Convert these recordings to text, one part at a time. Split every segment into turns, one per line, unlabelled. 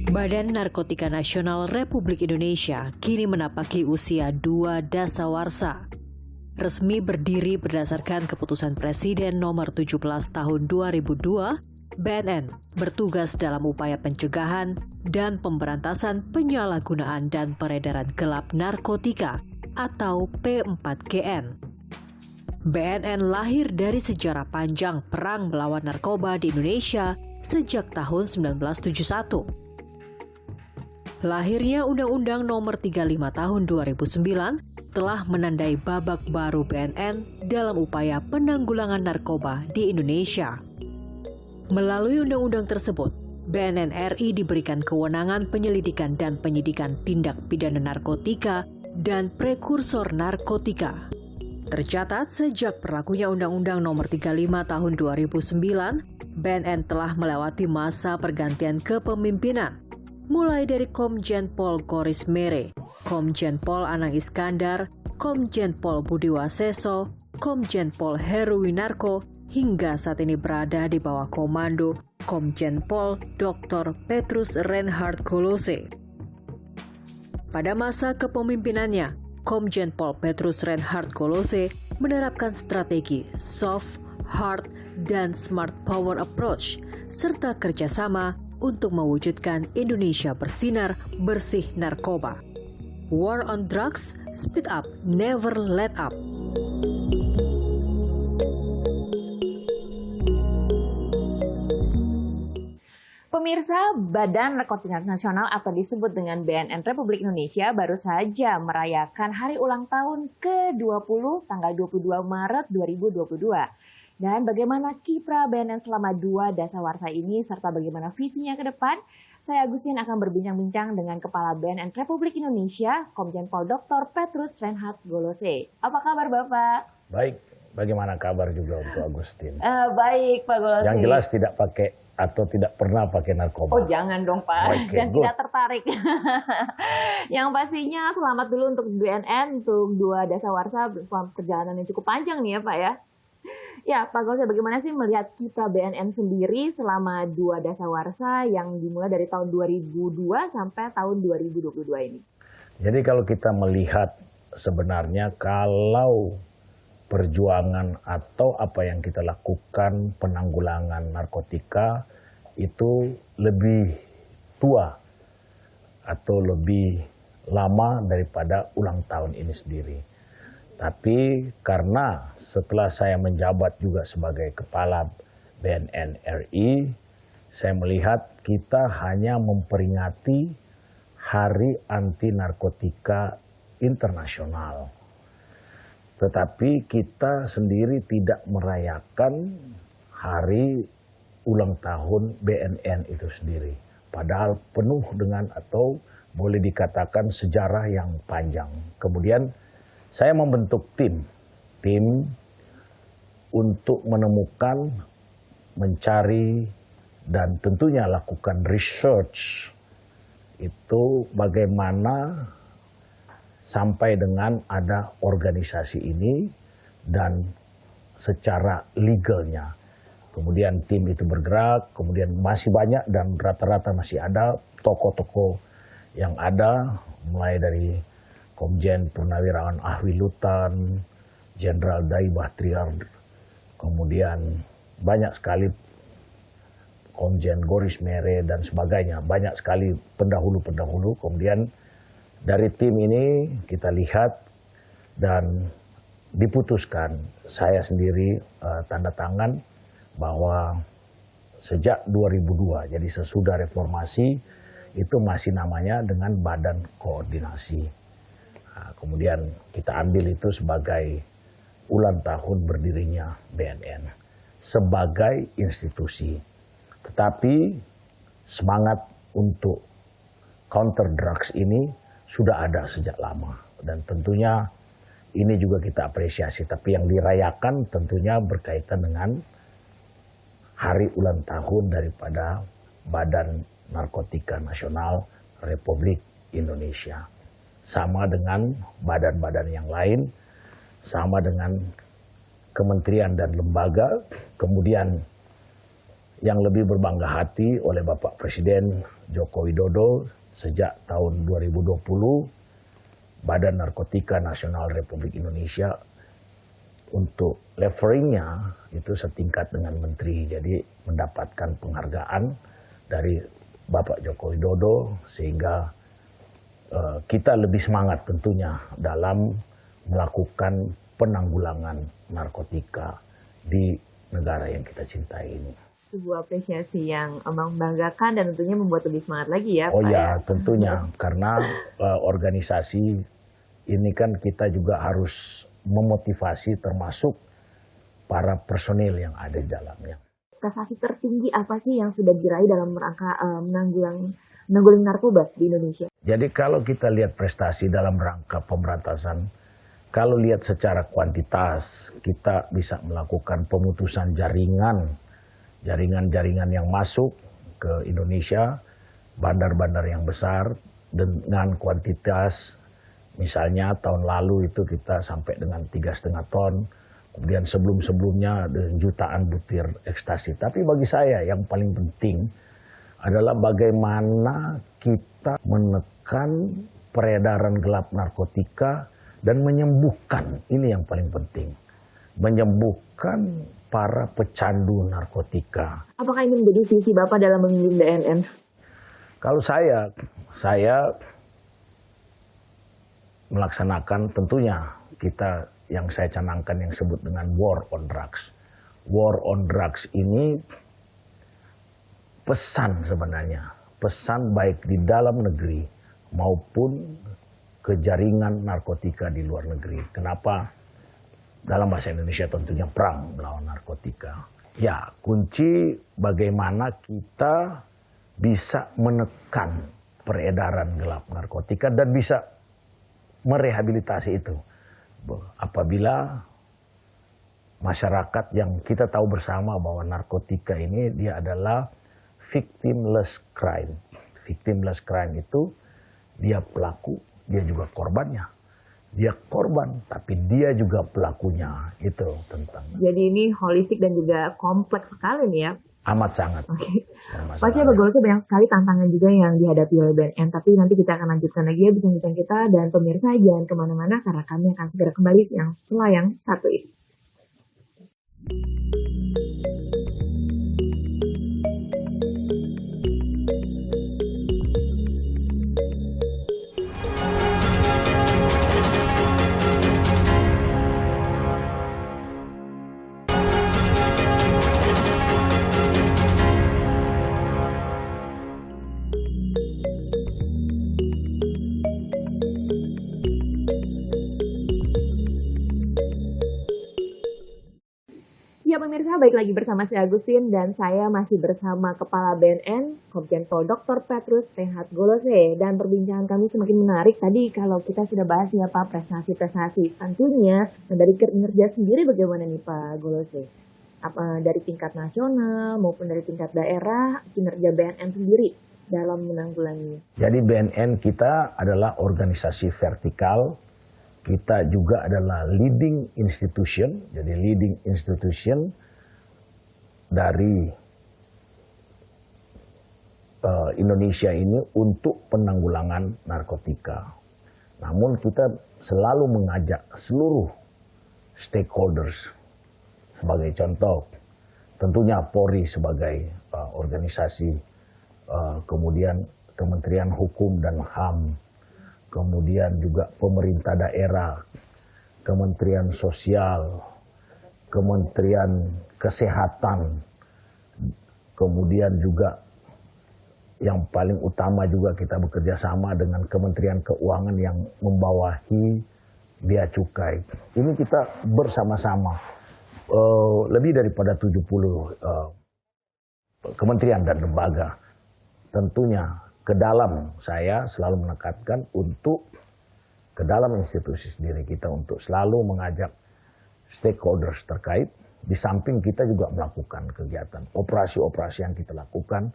Badan Narkotika Nasional Republik Indonesia kini menapaki usia 2 dasawarsa. Resmi berdiri berdasarkan keputusan Presiden nomor 17 tahun 2002, BNN bertugas dalam upaya pencegahan dan pemberantasan penyalahgunaan dan peredaran gelap narkotika atau P4GN. BNN lahir dari sejarah panjang perang melawan narkoba di Indonesia sejak tahun 1971. Lahirnya Undang-Undang Nomor 35 Tahun 2009 telah menandai babak baru BNN dalam upaya penanggulangan narkoba di Indonesia. Melalui undang-undang tersebut, BNN RI diberikan kewenangan penyelidikan dan penyidikan tindak pidana narkotika dan prekursor narkotika. Tercatat sejak berlakunya Undang-Undang Nomor 35 Tahun 2009, BNN telah melewati masa pergantian kepemimpinan, mulai dari Komjen Pol Goris Mere, Komjen Pol Anang Iskandar, Komjen Pol Budi Waseso, Komjen Pol Heruwinarko, hingga saat ini berada di bawah komando Komjen Pol Dr. Petrus Reinhard Golose. Pada masa kepemimpinannya, Komjen Pol Petrus Reinhard Golose menerapkan strategi soft, hard, dan smart power approach, serta kerjasama untuk mewujudkan Indonesia bersinar bersih narkoba. War on drugs, speed up, never let up.
Pemirsa, Badan Narkotika Nasional atau disebut dengan BNN Republik Indonesia baru saja merayakan hari ulang tahun ke-20 tanggal 22 Maret 2022. Dan bagaimana kiprah BNN selama 2 dasawarsa ini serta bagaimana visinya ke depan, saya Agustin akan berbincang-bincang dengan Kepala BNN Republik Indonesia, Komjen Pol Dr. Petrus Reinhard Golose. Apa kabar Bapak?
Baik, bagaimana kabar juga untuk Agustin?
Baik Pak Golose.
Yang jelas tidak pakai atau tidak pernah pakai narkoba.
Oh jangan dong Pak,
okay,
dan tidak tertarik. Yang pastinya selamat dulu untuk BNN, untuk 2 dasawarsa, perjalanan yang cukup panjang nih ya Pak ya. Ya, Pak Golose, bagaimana sih melihat kita BNN sendiri selama 2 dasawarsa yang dimulai dari tahun 2002 sampai tahun 2022 ini?
Jadi kalau kita melihat sebenarnya kalau perjuangan atau apa yang kita lakukan penanggulangan narkotika itu lebih tua atau lebih lama daripada ulang tahun ini sendiri. Tapi karena setelah saya menjabat juga sebagai Kepala BNN RI, saya melihat kita hanya memperingati Hari Anti Narkotika Internasional. Tetapi kita sendiri tidak merayakan hari ulang tahun BNN itu sendiri. Padahal penuh dengan atau boleh dikatakan sejarah yang panjang. Kemudian saya membentuk tim untuk menemukan, mencari, dan tentunya lakukan research itu bagaimana sampai dengan ada organisasi ini dan secara legalnya. Kemudian tim itu bergerak, kemudian masih banyak dan rata-rata masih ada tokoh-tokoh yang ada, mulai dari Komjen Purnawirawan Ahwi Lutan, Jenderal Dai Bahtriar, kemudian banyak sekali Komjen Goris Mere dan sebagainya, banyak sekali pendahulu-pendahulu. Kemudian dari tim ini kita lihat dan diputuskan, saya sendiri tanda tangan bahwa sejak 2002, jadi sesudah reformasi, itu masih namanya dengan Badan Koordinasi. Nah, kemudian kita ambil itu sebagai ulang tahun berdirinya BNN sebagai institusi. Tetapi semangat untuk counter drugs ini sudah ada sejak lama. Dan tentunya ini juga kita apresiasi. Tapi yang dirayakan tentunya berkaitan dengan hari ulang tahun daripada Badan Narkotika Nasional Republik Indonesia. Sama dengan badan-badan yang lain, sama dengan kementerian dan lembaga, kemudian yang lebih berbangga hati oleh Bapak Presiden Joko Widodo sejak tahun 2020, Badan Narkotika Nasional Republik Indonesia untuk levelingnya itu setingkat dengan menteri, jadi mendapatkan penghargaan dari Bapak Joko Widodo sehingga kita lebih semangat tentunya dalam melakukan penanggulangan narkotika di negara yang kita cintai ini.
Sebuah apresiasi yang membanggakan dan tentunya membuat lebih semangat lagi ya,
Oh
Pak.
ya, tentunya karena organisasi ini kan kita juga harus memotivasi termasuk para personil yang ada di dalamnya.
Prestasi tertinggi apa sih yang sudah diraih dalam rangka menanggulangi narkoba di Indonesia?
Jadi kalau kita lihat prestasi dalam rangka pemberantasan, kalau lihat secara kuantitas, kita bisa melakukan pemutusan jaringan-jaringan yang masuk ke Indonesia, bandar-bandar yang besar dengan kuantitas, misalnya tahun lalu itu kita sampai dengan 3,5 ton, kemudian sebelum-sebelumnya dengan jutaan butir ekstasi. Tapi bagi saya yang paling penting adalah bagaimana kita menekan peredaran gelap narkotika dan menyembuhkan, ini yang paling penting, menyembuhkan para pecandu narkotika.
Apakah ini menjadi visi Bapak dalam memimpin BNN?
Kalau saya melaksanakan tentunya kita yang saya canangkan yang disebut dengan war on drugs. War on drugs ini pesan sebenarnya, pesan baik di dalam negeri maupun ke jaringan narkotika di luar negeri. Kenapa? Dalam bahasa Indonesia tentunya perang melawan narkotika. Ya, kunci bagaimana kita bisa menekan peredaran gelap narkotika dan bisa merehabilitasi itu. Apabila masyarakat yang kita tahu bersama bahwa narkotika ini dia adalah victimless crime. Victimless crime itu dia pelaku, dia juga korbannya. Dia korban, tapi dia juga pelakunya. Itu tentang.
Jadi ini holistik dan juga kompleks sekali nih ya.
Amat sangat.
Oke. Pasti Bagolse banyak sekali tantangan juga yang dihadapi oleh BNN. Tapi nanti kita akan lanjutkan lagi ya bincang-bincang kita. Dan pemirsa jangan kemana-mana karena kami akan segera kembali setelah yang satu ini. Ya pemirsa, baik lagi bersama saya Agustin dan saya masih bersama Kepala BNN, Komjen Pol Dr. Petrus Rehat Golose. Dan perbincangan kami semakin menarik. Tadi kalau kita sudah bahas ya Pak, prestasi-prestasi tentunya. Dan dari kinerja sendiri bagaimana nih Pak Golose? Apa dari tingkat nasional maupun dari tingkat daerah, kinerja BNN sendiri dalam menanggulangi?
Jadi BNN kita adalah organisasi vertikal. Kita juga adalah leading institution, jadi leading institution dari Indonesia ini untuk penanggulangan narkotika. Namun kita selalu mengajak seluruh stakeholders, sebagai contoh tentunya Polri sebagai organisasi, kemudian Kementerian Hukum dan HAM, kemudian juga pemerintah daerah, Kementerian Sosial, Kementerian Kesehatan, kemudian juga yang paling utama juga kita bekerja sama dengan Kementerian Keuangan yang membawahi Bea Cukai. Ini kita bersama-sama lebih daripada 70 kementerian dan lembaga. Tentunya ke dalam saya selalu menekankan untuk ke dalam institusi sendiri kita untuk selalu mengajak stakeholders terkait Di samping kita juga melakukan kegiatan operasi-operasi yang kita lakukan,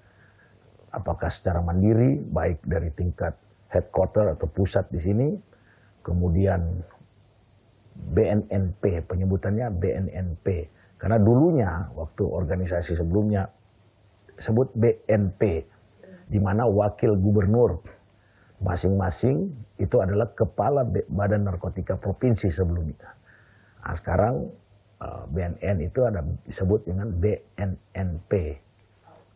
apakah secara mandiri, baik dari tingkat headquarter atau pusat di sini, kemudian BNNP, penyebutannya BNNP. Karena dulunya, waktu organisasi sebelumnya, sebut BNP, di mana wakil gubernur masing-masing itu adalah kepala Badan Narkotika Provinsi sebelumnya. Nah, sekarang BNN itu ada disebut dengan BNNP,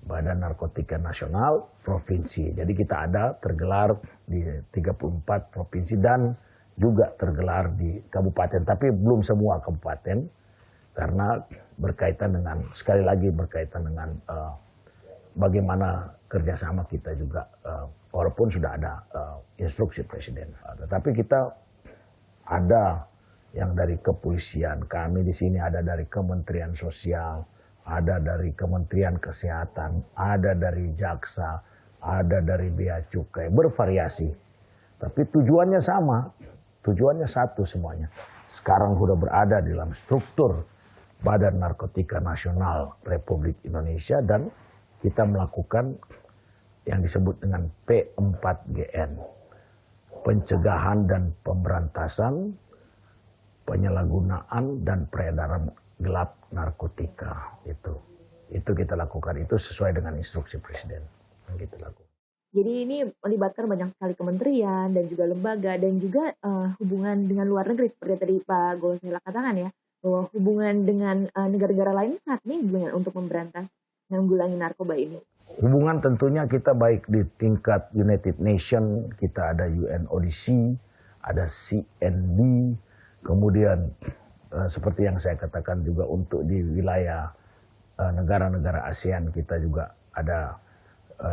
Badan Narkotika Nasional Provinsi. Jadi kita ada tergelar di 34 provinsi dan juga tergelar di kabupaten, tapi belum semua kabupaten karena berkaitan dengan, sekali lagi berkaitan dengan bagaimana kerjasama kita juga, walaupun sudah ada instruksi Presiden. Tetapi kita ada yang dari kepolisian, kami di sini ada dari Kementerian Sosial, ada dari Kementerian Kesehatan, ada dari Jaksa, ada dari Bea Cukai, bervariasi. Tapi tujuannya sama, tujuannya satu semuanya. Sekarang sudah berada di dalam struktur Badan Narkotika Nasional Republik Indonesia dan kita melakukan yang disebut dengan P4GN, pencegahan dan pemberantasan penyalahgunaan dan peredaran gelap narkotika. Itu kita lakukan, itu sesuai dengan instruksi Presiden yang kita lakukan.
Jadi ini melibatkan banyak sekali kementerian dan juga lembaga dan juga hubungan dengan luar negeri seperti tadi Pak Gosela katakan ya, bahwa hubungan dengan negara-negara lain saat ini juga untuk memberantas menanggulangi narkoba ini.
Hubungan tentunya kita baik di tingkat United Nations, kita ada UNODC, ada CNB, kemudian seperti yang saya katakan juga untuk di wilayah negara-negara ASEAN kita juga ada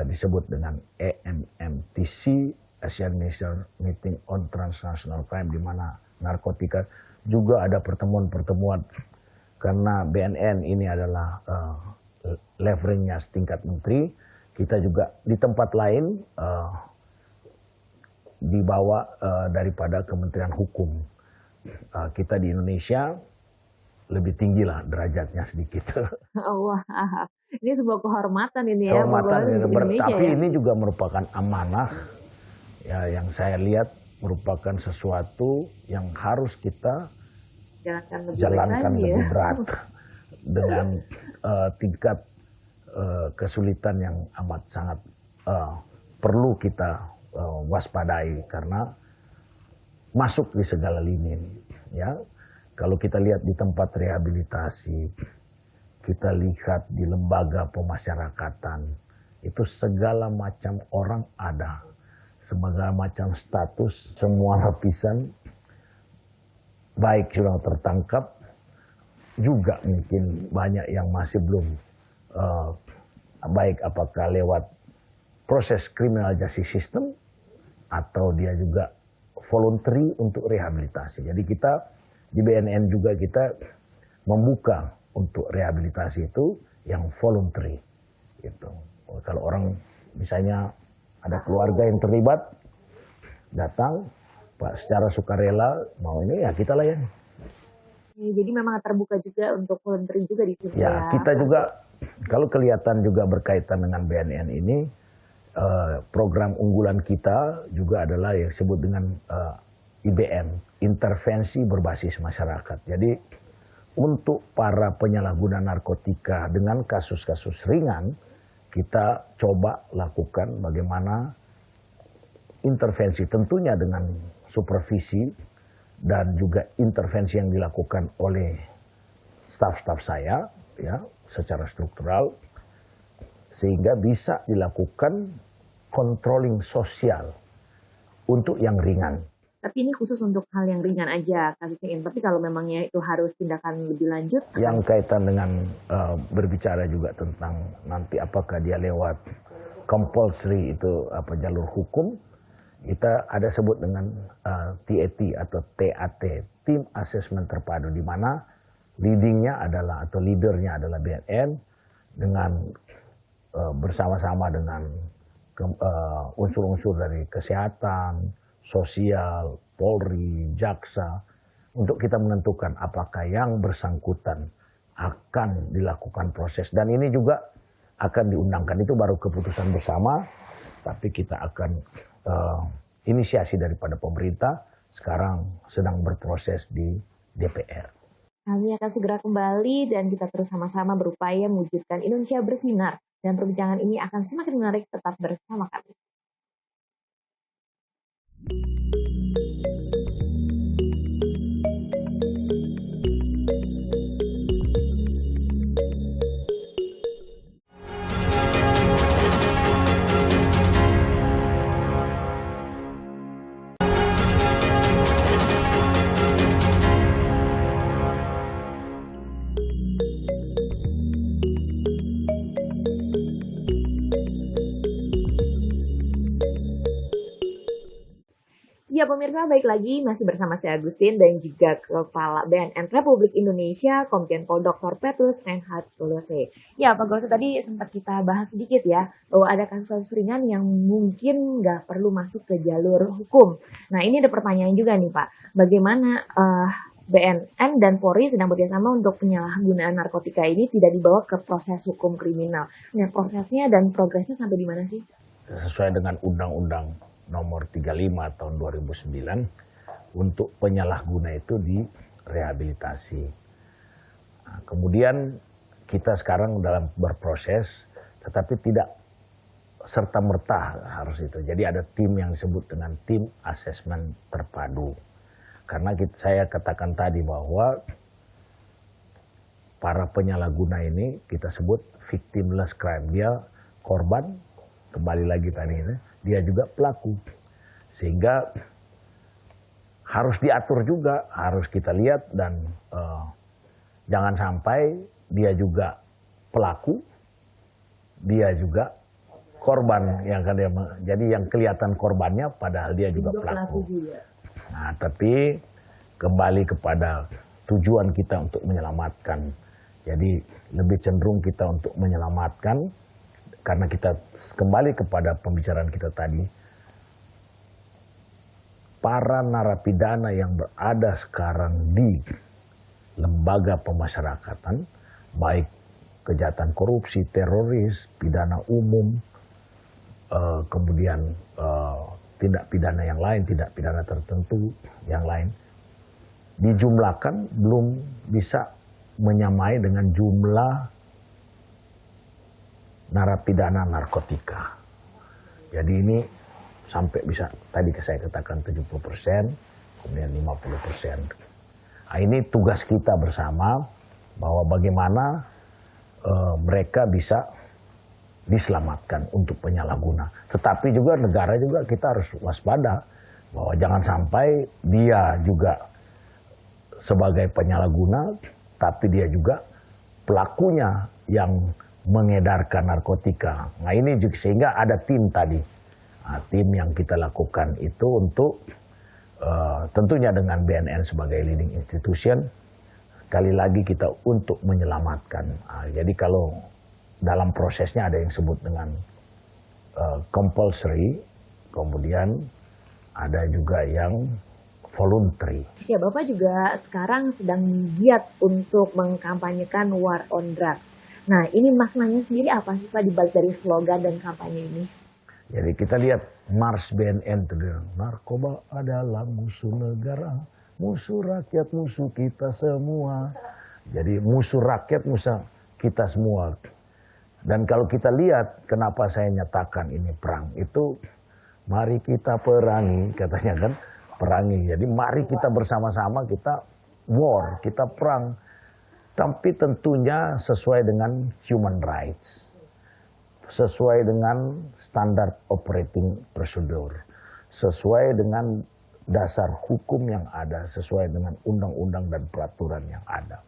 disebut dengan AMMTC, Asian Minister Meeting on Transnational Crime, di mana narkotika juga ada pertemuan-pertemuan karena BNN ini adalah levelnya setingkat menteri. Kita juga di tempat lain dibawa daripada Kementerian Hukum. Kita di Indonesia lebih tinggi lah derajatnya sedikit.
Wah, ini sebuah kehormatan ini ya.
Kehormatan, tapi
ya.
ini juga merupakan amanah ya, yang saya lihat merupakan sesuatu yang harus kita jalankan lebih berat dengan tingkat kesulitan yang amat sangat perlu kita waspadai karena masuk di segala lini. Ya, kalau kita lihat di tempat rehabilitasi, kita lihat di lembaga pemasyarakatan, itu segala macam orang ada, segala macam status, semua lapisan, baik sudah tertangkap, juga mungkin banyak yang masih belum, baik apakah lewat proses criminal justice system, atau dia juga voluntary untuk rehabilitasi. Jadi kita di BNN juga kita membuka untuk rehabilitasi itu yang voluntary. Gitu. Kalau orang misalnya ada keluarga yang terlibat, datang Pak secara sukarela mau ini ya kita layani.
Jadi memang terbuka juga untuk voluntary juga di sini.
Ya, kita juga kalau kelihatan juga berkaitan dengan BNN ini, program unggulan kita juga adalah yang disebut dengan IBM, intervensi berbasis masyarakat. Jadi untuk para penyalahguna narkotika dengan kasus-kasus ringan, kita coba lakukan bagaimana intervensi, tentunya dengan supervisi dan juga intervensi yang dilakukan oleh staf-staf saya, ya, secara struktural, sehingga bisa dilakukan controlling sosial untuk yang ringan.
Tapi ini khusus untuk hal yang ringan aja kasusnya. Tapi kalau memangnya itu harus tindakan lebih lanjut?
Yang kaitan dengan berbicara juga tentang nanti apakah dia lewat compulsory itu apa jalur hukum, kita ada sebut dengan TAT atau TAT, Tim Assessment Terpadu, di mana leadingnya adalah atau leadernya adalah BNN dengan bersama-sama dengan unsur-unsur dari kesehatan, sosial, Polri, Jaksa, untuk kita menentukan apakah yang bersangkutan akan dilakukan proses. Dan ini juga akan diundangkan, itu baru keputusan bersama, tapi kita akan inisiasi daripada pemerintah, sekarang sedang berproses di DPR.
Kami akan segera kembali dan kita terus sama-sama berupaya mewujudkan Indonesia bersinar. Dan perbincangan ini akan semakin menarik, tetap bersama kami. Ya pemirsa, baik lagi masih bersama saya Agustin dan juga Kepala BNN Republik Indonesia, Komjen Pol Dr. Petrus Reinhard Golose. Ya Pak Golose, tadi sempat kita bahas sedikit ya, bahwa ada kasus-kasus ringan yang mungkin nggak perlu masuk ke jalur hukum. Nah ini ada pertanyaan juga nih Pak, bagaimana BNN dan Polri sedang bekerjasama untuk penyalahgunaan narkotika ini tidak dibawa ke proses hukum kriminal. Nah prosesnya dan progresnya sampai di mana sih?
Sesuai dengan Undang-Undang Nomor 35 tahun 2009 untuk penyalahguna itu direhabilitasi. Nah, kemudian kita sekarang dalam berproses, tetapi tidak serta-merta harus itu. Jadi ada tim yang disebut dengan tim asesmen terpadu. Karena saya katakan tadi bahwa para penyalahguna ini kita sebut victimless crime. Dia korban, kembali lagi tadi ini, dia juga pelaku, sehingga harus diatur juga, harus kita lihat dan jangan sampai dia juga pelaku, dia juga korban yang jadi yang kelihatan korbannya padahal dia juga pelaku. Nah, tapi kembali kepada tujuan kita untuk menyelamatkan. Jadi lebih cenderung kita untuk menyelamatkan. Karena kita kembali kepada pembicaraan kita tadi, para narapidana yang berada sekarang di lembaga pemasyarakatan, baik kejahatan korupsi, teroris, pidana umum, kemudian tindak pidana yang lain, tindak pidana tertentu yang lain, dijumlahkan belum bisa menyamai dengan jumlah narapidana narkotika. Jadi ini sampai bisa, tadi saya katakan 70%, kemudian 50%. Nah, ini tugas kita bersama, bahwa bagaimana mereka bisa diselamatkan untuk penyalahguna. Tetapi juga negara juga kita harus waspada, bahwa jangan sampai dia juga sebagai penyalahguna, tapi dia juga pelakunya yang mengedarkan narkotika. Nah ini juga sehingga ada tim tadi. Nah, tim yang kita lakukan itu untuk tentunya dengan BNN sebagai leading institution, sekali lagi kita untuk menyelamatkan. Nah, jadi kalau dalam prosesnya ada yang disebut dengan compulsory, kemudian ada juga yang voluntary.
Ya, Bapak juga sekarang sedang giat untuk mengkampanyekan war on drugs. Nah, ini maknanya sendiri apa sih Pak dibalik dari slogan dan kampanye ini?
Jadi kita lihat Mars BNN itu, narkoba adalah musuh negara, musuh rakyat, musuh kita semua. Jadi musuh rakyat, musuh kita semua. Dan kalau kita lihat kenapa saya nyatakan ini perang, itu mari kita perangi, katanya kan, perangi. Jadi mari kita bersama-sama kita war, kita perang. Tapi tentunya sesuai dengan human rights, sesuai dengan standar operating procedure, sesuai dengan dasar hukum yang ada, sesuai dengan undang-undang dan peraturan yang ada.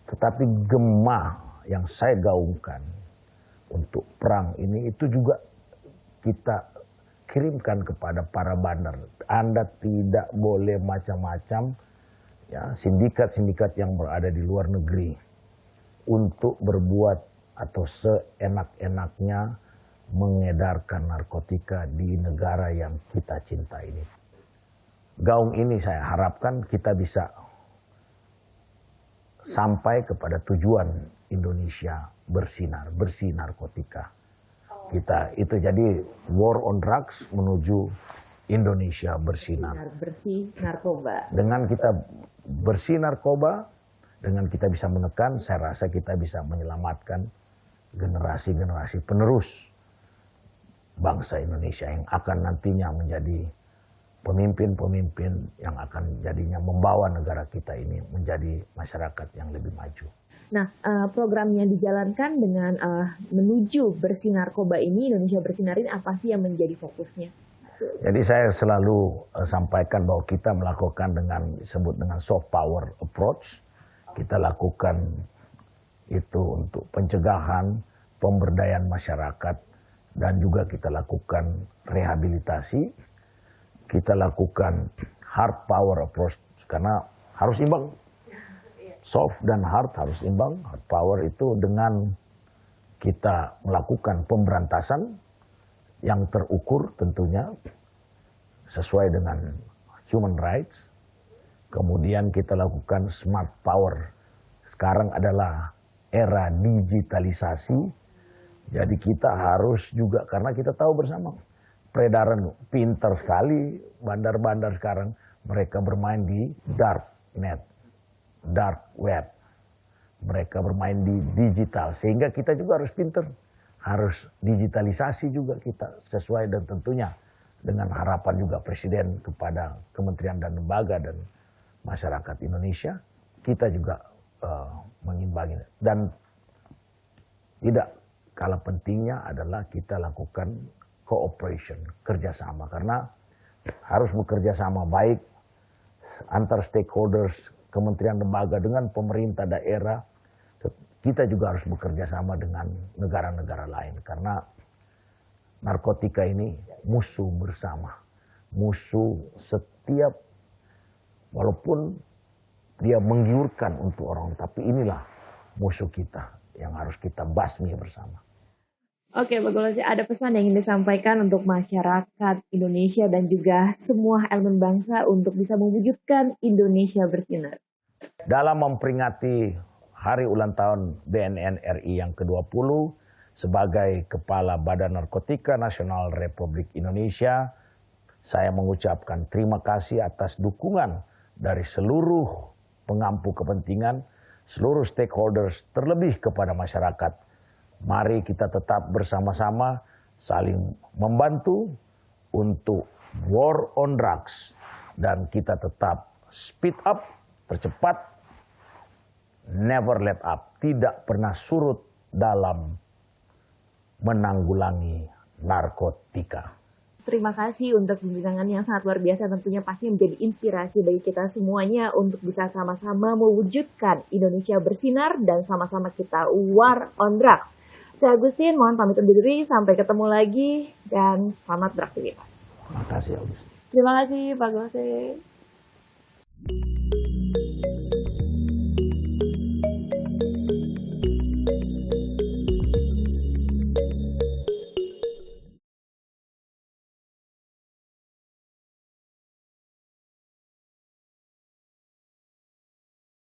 Tetapi gema yang saya gaungkan untuk perang ini itu juga kita kirimkan kepada para bandar. Anda tidak boleh macam-macam, ya, sindikat-sindikat yang berada di luar negeri untuk berbuat atau seenak-enaknya mengedarkan narkotika di negara yang kita cinta ini. Gaung ini saya harapkan kita bisa sampai kepada tujuan Indonesia bersinar, bersih narkotika. Kita itu jadi war on drugs menuju Indonesia bersinar.
Bersih narkoba.
Dengan kita bersih narkoba, dengan kita bisa menekan, saya rasa kita bisa menyelamatkan generasi-generasi penerus bangsa Indonesia yang akan nantinya menjadi pemimpin-pemimpin yang akan jadinya membawa negara kita ini menjadi masyarakat yang lebih maju.
Nah, programnya dijalankan dengan menuju bersih narkoba ini, Indonesia Bersinar ini apa sih yang menjadi fokusnya?
Jadi saya selalu sampaikan bahwa kita melakukan dengan disebut dengan soft power approach. Kita lakukan itu untuk pencegahan, pemberdayaan masyarakat, dan juga kita lakukan rehabilitasi. Kita lakukan hard power approach karena harus imbang. Soft dan hard harus imbang. Hard power itu dengan kita melakukan pemberantasan yang terukur tentunya sesuai dengan human rights. Kemudian kita lakukan smart power. Sekarang adalah era digitalisasi. Jadi kita harus juga, karena kita tahu bersama peredaran pintar sekali bandar-bandar sekarang, mereka bermain di dark net, dark web. Mereka bermain di digital, sehingga kita juga harus pintar. Harus digitalisasi juga kita, sesuai dan tentunya dengan harapan juga Presiden kepada kementerian dan lembaga dan masyarakat Indonesia, kita juga mengimbangi. Dan tidak kalah pentingnya adalah kita lakukan cooperation, kerjasama. Karena harus bekerja sama baik antar stakeholders, kementerian lembaga dengan pemerintah daerah. Kita juga harus bekerja sama dengan negara-negara lain. Karena narkotika ini musuh bersama. Musuh setiap, walaupun dia menggiurkan untuk orang, tapi inilah musuh kita yang harus kita basmi bersama.
Oke, Pak Golosi, ada pesan yang ingin disampaikan untuk masyarakat Indonesia dan juga semua elemen bangsa untuk bisa mewujudkan Indonesia bersinar.
Dalam memperingati Hari Ulang Tahun BNN RI yang ke-20 sebagai Kepala Badan Narkotika Nasional Republik Indonesia, saya mengucapkan terima kasih atas dukungan dari seluruh pengampu kepentingan, seluruh stakeholders, terlebih kepada masyarakat. Mari kita tetap bersama-sama saling membantu untuk war on drugs, dan kita tetap speed up, percepat, never let up, tidak pernah surut dalam menanggulangi narkotika.
Terima kasih untuk perbincangan yang sangat luar biasa, tentunya pasti menjadi inspirasi bagi kita semuanya untuk bisa sama-sama mewujudkan Indonesia bersinar dan sama-sama kita war on drugs. Saya Agustin, mohon pamit undur diri, sampai ketemu lagi dan selamat beraktivitas.
Terima kasih, Agustin.
Terima kasih Pak Golosi.